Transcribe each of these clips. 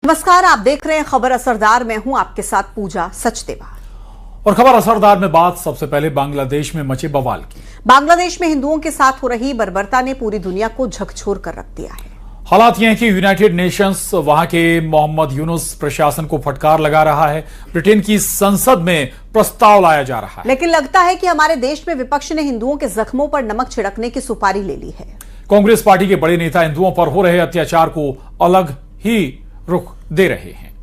नमस्कार, आप देख रहे हैं खबर असरदार। मैं हूं आपके साथ पूजा सचदेवा। और खबर असरदार में बात सबसे पहले बांग्लादेश में मचे बवाल की। बांग्लादेश में हिंदुओं के साथ हो रही बर्बरता ने पूरी दुनिया को झकझोर कर रख दिया है। हालात यह है कि यूनाइटेड नेशंस वहां के मोहम्मद यूनुस प्रशासन को फटकार लगा रहा है। ब्रिटेन की संसद में प्रस्ताव लाया जा रहा है, लेकिन लगता है कि हमारे देश में विपक्ष ने हिंदुओं के जख्मों पर नमक छिड़कने की सुपारी ले ली है। कांग्रेस पार्टी के बड़े नेता हिंदुओं पर हो रहे अत्याचार को अलग ही रुख दे रहे हैं।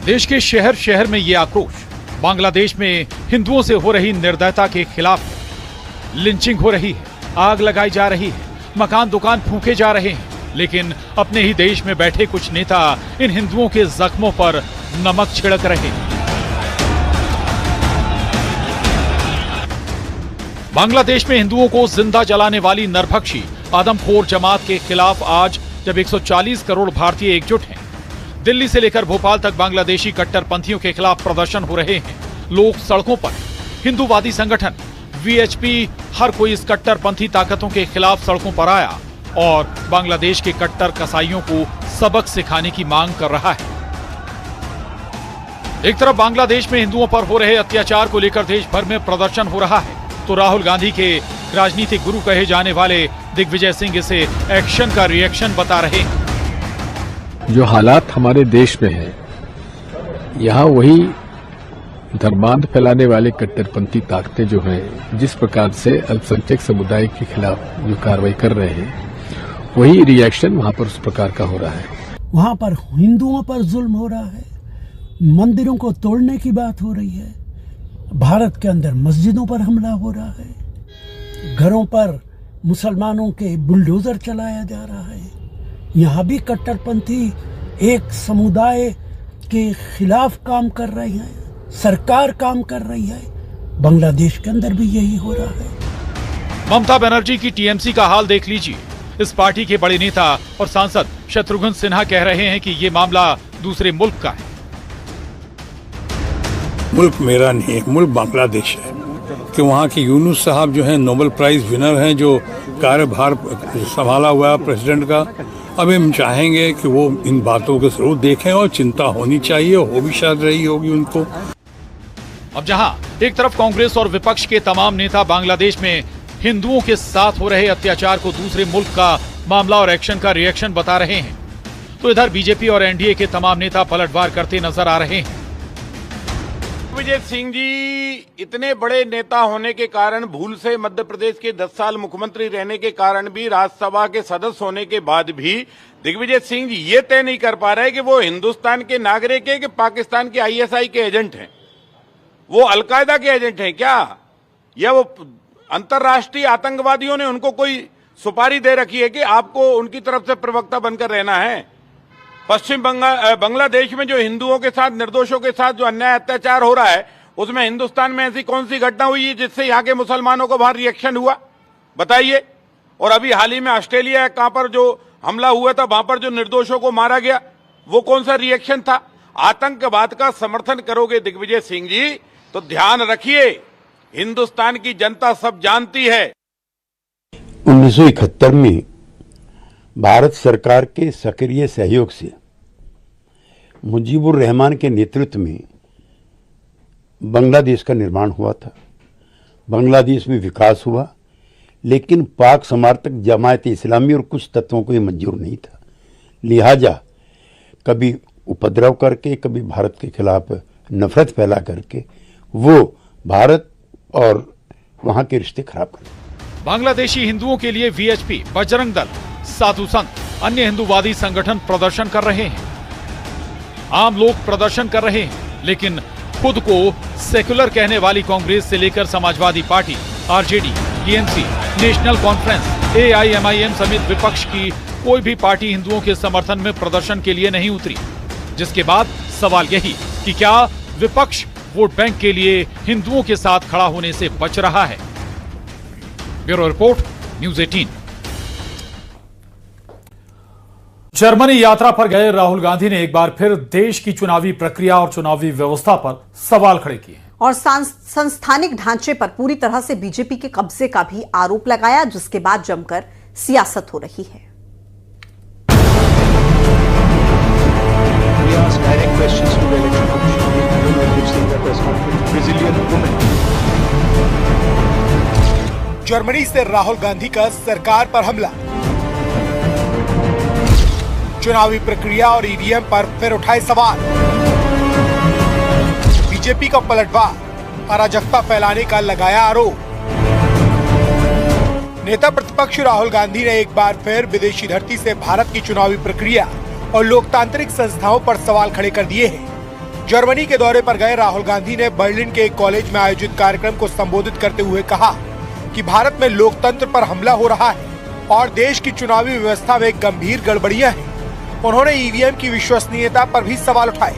देश के शहर शहर में ये आक्रोश बांग्लादेश में हिंदुओं से हो रही निर्दयता के खिलाफ है। लिंचिंग हो रही है, आग लगाई जा रही है, मकान दुकान फूंके जा रहे हैं, लेकिन अपने ही देश में बैठे कुछ नेता इन हिंदुओं के जख्मों पर नमक छिड़क रहे हैं। बांग्लादेश में हिंदुओं को जिंदा जलाने वाली नरभक्षी आदमखोर जमात के खिलाफ आज जब 140 करोड़ भारतीय एकजुट हैं, दिल्ली से लेकर भोपाल तक बांग्लादेशी कट्टरपंथियों के खिलाफ प्रदर्शन हो रहे हैं। लोग सड़कों पर, हिंदूवादी संगठन वीएचपी हर कोई इस कट्टरपंथी ताकतों के खिलाफ सड़कों पर आया और बांग्लादेश के कट्टर कसाईयों को सबक सिखाने की मांग कर रहा है। एक तरफ बांग्लादेश में हिंदुओं पर हो रहे अत्याचार को लेकर देश भर में प्रदर्शन हो रहा है, तो राहुल गांधी के राजनीतिक गुरु कहे जाने वाले दिग्विजय सिंह इसे एक्शन का रिएक्शन बता रहे हैं। जो हालात हमारे देश में है, यहाँ वही धर्मांध फैलाने वाले कट्टरपंथी ताकतें जो हैं, जिस प्रकार से अल्पसंख्यक समुदाय के खिलाफ जो कार्रवाई कर रहे हैं, वही रिएक्शन वहाँ पर उस प्रकार का हो रहा है। वहाँ पर हिंदुओं पर जुल्म हो रहा है, मंदिरों को तोड़ने की बात हो रही है, भारत के अंदर मस्जिदों पर हमला हो रहा है, घरों पर मुसलमानों के बुलडोजर चलाया जा रहा है। यहाँ भी कट्टरपंथी एक समुदाय के खिलाफ काम कर रहे हैं, सरकार काम कर रही है। बांग्लादेश के अंदर भी यही हो रहा है। ममता बनर्जी की टीएमसी का हाल देख लीजिए। इस पार्टी के बड़े नेता और सांसद शत्रुघ्न सिन्हा कह रहे हैं कि ये मामला दूसरे मुल्क का है। मुल्क मेरा नहीं है, मुल्क बांग्लादेश है। कि वहाँ के यूनुस साहब जो हैं नोबेल प्राइज विनर हैं, जो कार्यभार संभाला हुआ है प्रेसिडेंट का। अब हम चाहेंगे कि वो इन बातों को जरूर देखें और चिंता होनी चाहिए, हो भी शायद रही होगी उनको। अब जहां एक तरफ कांग्रेस और विपक्ष के तमाम नेता बांग्लादेश में हिंदुओं के साथ हो रहे अत्याचार को दूसरे मुल्क का मामला और एक्शन का रिएक्शन बता रहे हैं, तो इधर बीजेपी और एनडीए के तमाम नेता पलटवार करते नजर आ रहे हैं। दिग्विजय सिंह जी इतने बड़े नेता होने के कारण, भूल से मध्य प्रदेश के 10 साल मुख्यमंत्री रहने के कारण भी, राज्यसभा के सदस्य होने के बाद भी दिग्विजय सिंह जी ये तय नहीं कर पा रहे कि वो हिंदुस्तान के नागरिक है कि पाकिस्तान के आईएसआई के एजेंट हैं, वो अलकायदा के एजेंट हैं क्या, या वो अंतर्राष्ट्रीय आतंकवादियों ने उनको कोई सुपारी दे रखी है कि आपको उनकी तरफ से प्रवक्ता बनकर रहना है। पश्चिम बांग्लादेश में जो हिंदुओं के साथ, निर्दोषों के साथ जो अन्याय अत्याचार हो रहा है, उसमें हिंदुस्तान में ऐसी कौन सी घटना हुई है जिससे यहाँ के मुसलमानों को बाहर रिएक्शन हुआ, बताइए। और अभी हाल ही में ऑस्ट्रेलिया कहां पर जो हमला हुआ था, वहां पर जो निर्दोषों को मारा गया, वो कौन सा रिएक्शन था। आतंकवाद का समर्थन करोगे दिग्विजय सिंह जी, तो ध्यान रखिए, हिंदुस्तान की जनता सब जानती है। 1971 में भारत सरकार के सक्रिय सहयोग से मुजीबुर रहमान के नेतृत्व में बांग्लादेश का निर्माण हुआ था। बांग्लादेश में विकास हुआ, लेकिन पाक समर्थक जमायत इस्लामी और कुछ तत्वों को ये मंजूर नहीं था। लिहाजा कभी उपद्रव करके, कभी भारत के खिलाफ नफरत फैला करके वो भारत और वहां के रिश्ते खराब कर। बांग्लादेशी हिंदुओं के लिए वीएचपी, बजरंग दल, साधु संत, अन्य हिंदूवादी संगठन प्रदर्शन कर रहे हैं। आम लोग प्रदर्शन कर रहे हैं, लेकिन खुद को सेक्युलर कहने वाली कांग्रेस से लेकर Samajwadi party, RJD, TMC, national conference, AIMIM समेत विपक्ष की कोई भी पार्टी हिंदुओं के समर्थन में प्रदर्शन के लिए नहीं उतरी। जिसके बाद सवाल यही कि क्या विपक्ष वोट बैंक के लिए हिंदुओं के साथ खड़ा होने से बच रहा है। Bureau report, news 18। जर्मनी यात्रा पर गए राहुल गांधी ने एक बार फिर देश की चुनावी प्रक्रिया और चुनावी व्यवस्था पर सवाल खड़े किए और संस्थानिक ढांचे पर पूरी तरह से बीजेपी के कब्जे का भी आरोप लगाया, जिसके बाद जमकर सियासत हो रही है। जर्मनी से राहुल गांधी का सरकार पर हमला, चुनावी प्रक्रिया और ईवीएम पर फिर उठाए सवाल, बीजेपी का पलटवार, अराजकता फैलाने का लगाया आरोप। नेता प्रतिपक्ष राहुल गांधी ने एक बार फिर विदेशी धरती से भारत की चुनावी प्रक्रिया और लोकतांत्रिक संस्थाओं पर सवाल खड़े कर दिए हैं। जर्मनी के दौरे पर गए राहुल गांधी ने बर्लिन के एक कॉलेज में आयोजित कार्यक्रम को संबोधित करते हुए कहा कि भारत में लोकतंत्र पर हमला हो रहा है और देश की चुनावी व्यवस्था में गंभीर गड़बड़ियां हैं। उन्होंने ईवीएम की विश्वसनीयता पर भी सवाल उठाए।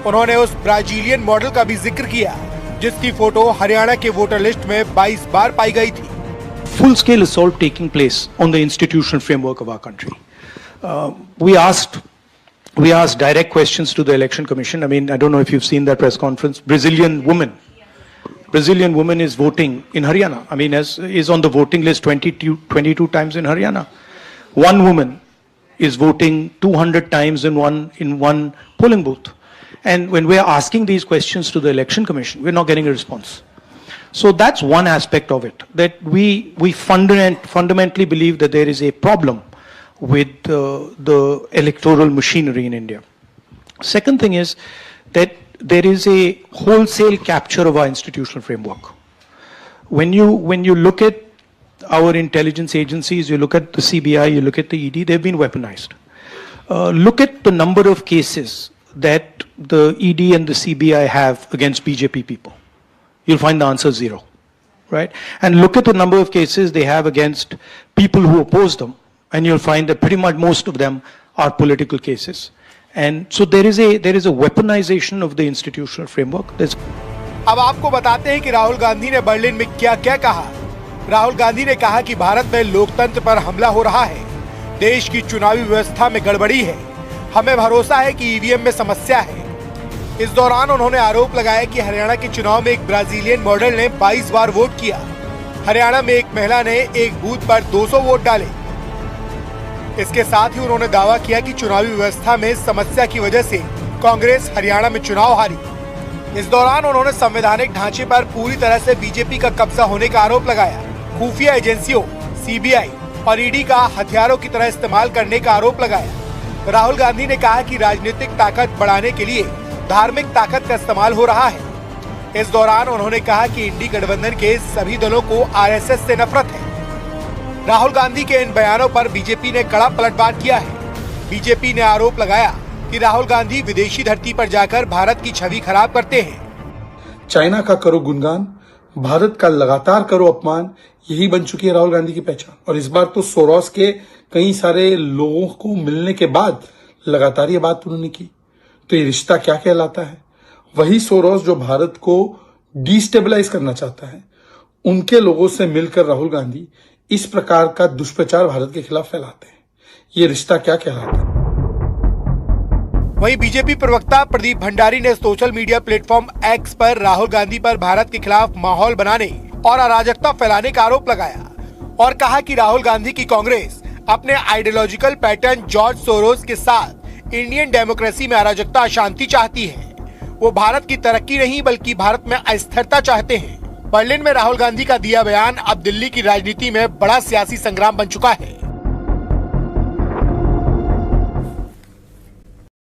उन्होंने उस ब्राजीलियन मॉडल का भी जिक्र किया जिसकी फोटो हरियाणा के वोटर लिस्ट में 22 बार पाई गई थी। Full scale assault taking place on the institutional framework of our country. We asked direct questions to the election commission. I mean, I don't know if you've seen that press conference. Brazilian woman is voting in Haryana. I mean, is on the voting list 22 times in Haryana. One woman is voting 200 times in one polling booth. And when we are asking these questions to the election commission, we're not getting a response. So that's one aspect of it, that we fundamentally believe that there is a problem with the electoral machinery in India. Second thing is that there is a wholesale capture of our institutional framework. When you look at our intelligence agencies, you look at the CBI, you look at the ED, they've been weaponized. Look at the number of cases that the ED and the CBI have against BJP people. You'll find the answer 0, right? And look at the number of cases they have against people who oppose them, and you'll find that pretty much most of them are political cases. And so there is a weaponization of the institutional framework. अब आपको बताते हैं कि राहुल गांधी ने Berlin में क्या कहा। राहुल गांधी ने कहा कि भारत में लोकतंत्र पर हमला हो रहा है, देश की चुनावी व्यवस्था में गड़बड़ी है, हमें भरोसा है कि ईवीएम में समस्या है। इस दौरान उन्होंने आरोप लगाया कि हरियाणा के चुनाव में एक ब्राजीलियन मॉडल ने 22 बार वोट किया। हरियाणा में एक महिला ने एक बूथ पर 200 वोट डाले। इसके साथ ही उन्होंने दावा किया कि चुनावी व्यवस्था में समस्या की वजह से कांग्रेस हरियाणा में चुनाव हारी। इस दौरान उन्होंने संवैधानिक ढांचे पर पूरी तरह से बीजेपी का कब्जा होने का आरोप लगाया। खुफिया एजेंसियों, सीबीआई और ईडी का हथियारों की तरह इस्तेमाल करने का आरोप लगाया। राहुल गांधी ने कहा कि राजनीतिक ताकत बढ़ाने के लिए धार्मिक ताकत का इस्तेमाल हो रहा है। इस दौरान उन्होंने कहा कि इंडी गठबंधन के सभी दलों को आरएसएस से नफरत है। राहुल गांधी के इन बयानों पर बीजेपी ने कड़ा पलटवार किया है। बीजेपी ने आरोप लगाया कि राहुल गांधी विदेशी धरती पर जाकर भारत की छवि खराब करते हैं। चाइना का करो गुणगान, भारत का लगातार करो अपमान, यही बन चुकी है राहुल गांधी की पहचान। और इस बार तो सोरोस के कई सारे लोगों को मिलने के बाद लगातार ये बात उन्होंने की। तो ये रिश्ता क्या कहलाता है? वही सोरोस जो भारत को डिस्टेबलाइज करना चाहता है, उनके लोगों से मिलकर राहुल गांधी इस प्रकार का दुष्प्रचार भारत के खिलाफ फैलाते हैं। ये रिश्ता क्या कहलाता है? वहीं बीजेपी प्रवक्ता प्रदीप भंडारी ने सोशल मीडिया प्लेटफॉर्म एक्स पर राहुल गांधी पर भारत के खिलाफ माहौल बनाने और अराजकता फैलाने का आरोप लगाया और कहा कि राहुल गांधी की कांग्रेस अपने आइडियोलॉजिकल पैटर्न जॉर्ज सोरोस के साथ इंडियन डेमोक्रेसी में अराजकता अशांति चाहती है। वो भारत की तरक्की नहीं बल्कि भारत में अस्थिरता चाहते हैं। बर्लिन में राहुल गांधी का दिया बयान अब दिल्ली की राजनीति में बड़ा सियासी संग्राम बन चुका है।